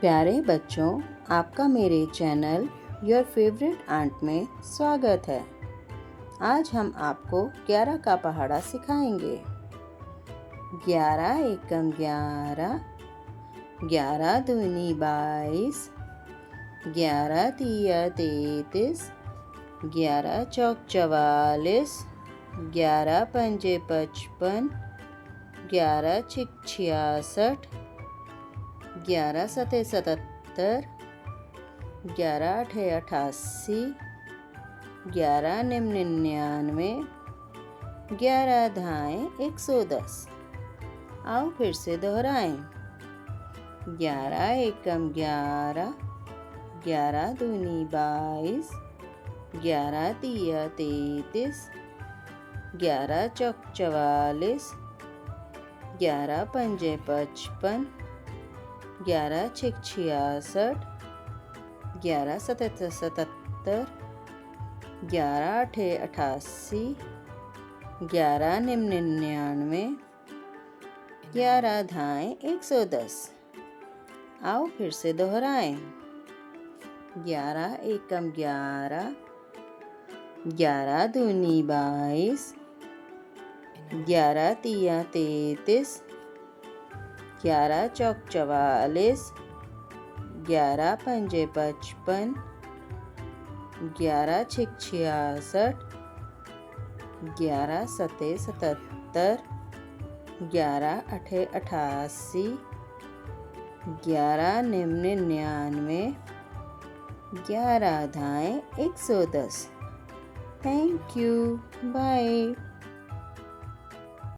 प्यारे बच्चों, आपका मेरे चैनल योर फेवरेट आंट में स्वागत है। आज हम आपको 11 का पहाड़ा सिखाएंगे। 11 एकम 11, 11 दूनी 22, 11 तिया 33, 11 चौक 44, 11 पंजे 55, 11 छिक 66, 11 सते 77, 11 अठे 88, 11 निम 99, 11 धाएँ 110। आओ फिर से दोहराएं। 11 एकम 11, 11 दूनी 22, 11 तिया 33, 11 चौक 44, 11 पंजे 55, 11 छिक 66, 11 सते 77, 11 अठे 88, 11 निम 99, 11 धाएँ 110। आओ फिर से दोहराएं। 11 एकम 11, 11 दूनी 22, 11 तिया 33, 11 चौक 44, 11 पंजे 55, 11 छिक 66, 11 सते 77, 11 अठे 88, 11 निम 99, 11 धाएँ 110। Thank you. बाय।